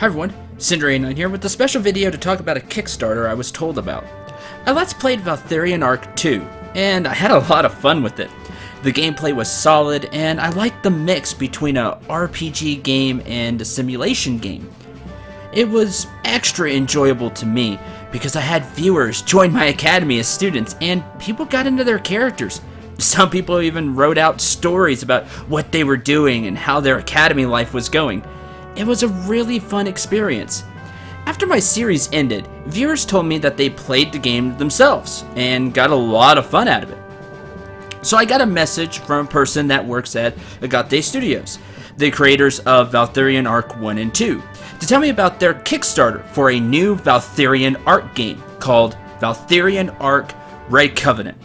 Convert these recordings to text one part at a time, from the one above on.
Hi everyone, Cinder89 here with a special video to talk about a Kickstarter I was told about. I Let's Played Valthirian Arc 2, and I had a lot of fun with it. The gameplay was solid, and I liked the mix between a RPG game and a simulation game. It was extra enjoyable to me, because I had viewers join my academy as students, and people got into their characters. Some people even wrote out stories about what they were doing and how their academy life was going. It was a really fun experience. After my series ended, viewers told me that they played the game themselves and got a lot of fun out of it. So I got a message from a person that works at Agate Studios, the creators of Valthirian Arc 1 and 2, to tell me about their Kickstarter for a new Valthirian Arc game called Valthirian Arc Red Covenant.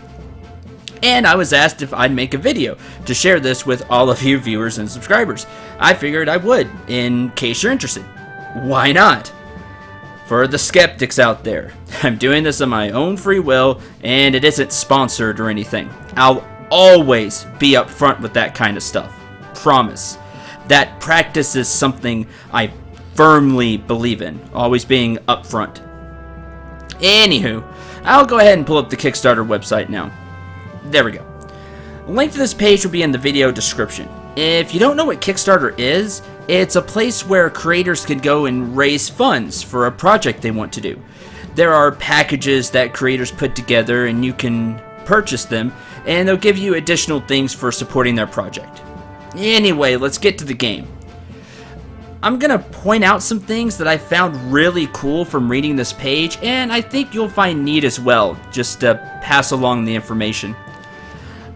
And I was asked if I'd make a video to share this with all of you viewers and subscribers. I figured I would, in case you're interested. Why not? For the skeptics out there, I'm doing this on my own free will, and it isn't sponsored or anything. I'll always be upfront with that kind of stuff. Promise. That practice is something I firmly believe in, always being upfront. Anywho, I'll go ahead and pull up the Kickstarter website now. There we go. A link to this page will be in the video description. If you don't know what Kickstarter is, it's a place where creators can go and raise funds for a project they want to do. There are packages that creators put together and you can purchase them, and they'll give you additional things for supporting their project. Anyway, let's get to the game. I'm gonna point out some things that I found really cool from reading this page, and I think you'll find neat as well, just to pass along the information.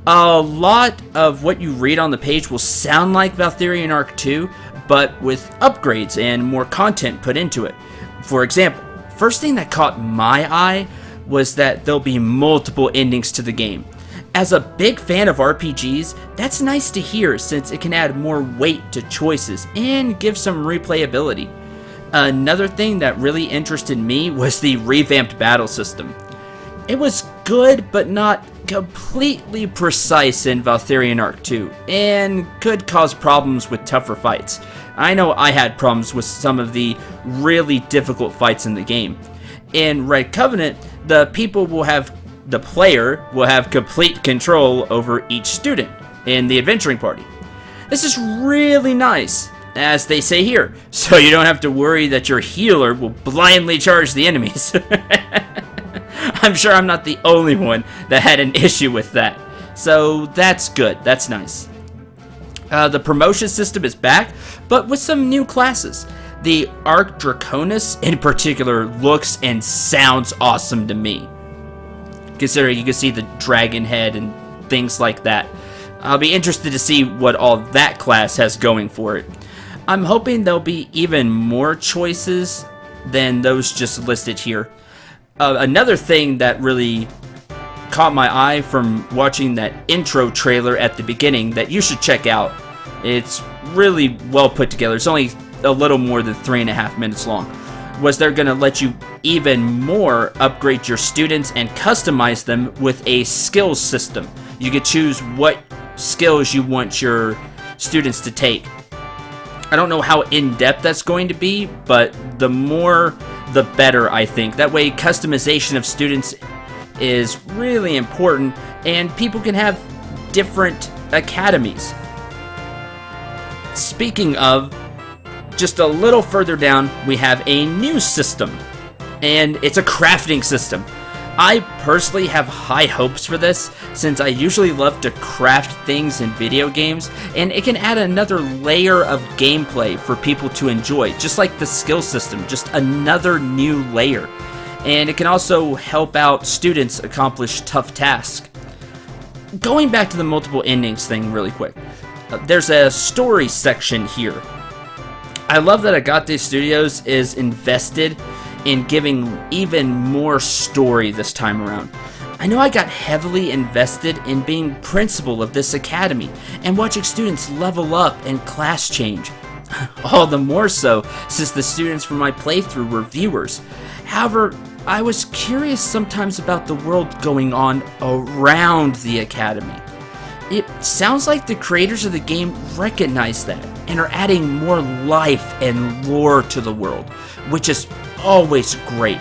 A lot of what you read on the page will sound like Valthirian Arc 2, but with upgrades and more content put into it. For example, first thing that caught my eye was that there'll be multiple endings to the game. As a big fan of RPGs, that's nice to hear since it can add more weight to choices and give some replayability. Another thing that really interested me was the revamped battle system. It was good, but not completely precise in Valthirian Arc 2, and could cause problems with tougher fights. I know I had problems with some of the really difficult fights in the game. In Red Covenant, the player will have complete control over each student in the adventuring party. This is really nice, as they say here, so you don't have to worry that your healer will blindly charge the enemies. I'm sure I'm not the only one that had an issue with that. So that's good. That's nice. The promotion system is back, but with some new classes. The Arc Draconis in particular looks and sounds awesome to me, considering you can see the dragon head and things like that. I'll be interested to see what all that class has going for it. I'm hoping there'll be even more choices than those just listed here. Another thing that really caught my eye from watching that intro trailer at the beginning that you should check out. It's really well put together. It's only a little more than 3.5 minutes long. Was they're going to let you even more upgrade your students and customize them with a skills system. You could choose what skills you want your students to take. I don't know how in-depth that's going to be, but the more the better, I think. That way, customization of students is really important, and people can have different academies. Speaking of, just a little further down, we have a new system, and it's a crafting system. I personally have high hopes for this, since I usually love to craft things in video games, and it can add another layer of gameplay for people to enjoy, just like the skill system, just another new layer. And it can also help out students accomplish tough tasks. Going back to the multiple endings thing really quick, there's a story section here. I love that Agate Studios is invested in giving even more story this time around. I know I got heavily invested in being principal of this academy and watching students level up and class change. All the more so since the students from my playthrough were viewers. However, I was curious sometimes about the world going on around the academy. it sounds like the creators of the game recognize that and are adding more life and lore to the world, which is always great.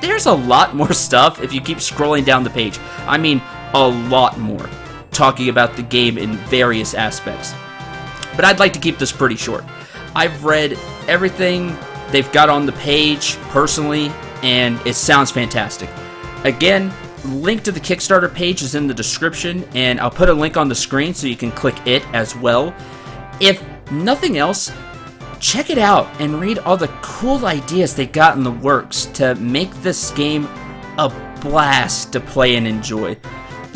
There's a lot more stuff if you keep scrolling down the page. I mean, a lot more, talking about the game in various aspects. But I'd like to keep this pretty short. I've read everything they've got on the page personally, and it sounds fantastic. Again, link to the Kickstarter page is in the description, and I'll put a link on the screen so you can click it as well. If nothing else, check it out and read all the cool ideas they got in the works to make this game a blast to play and enjoy.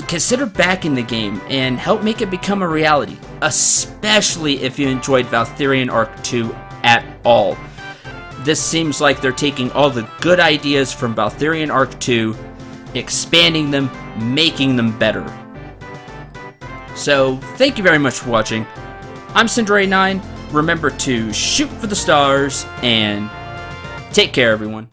Consider backing the game and help make it become a reality, especially if you enjoyed Valthirian Arc 2 at all. This seems like they're taking all the good ideas from Valthirian Arc 2, expanding them, making them better. So, thank you very much for watching. I'm Syndra9. Remember to shoot for the stars, and take care, everyone.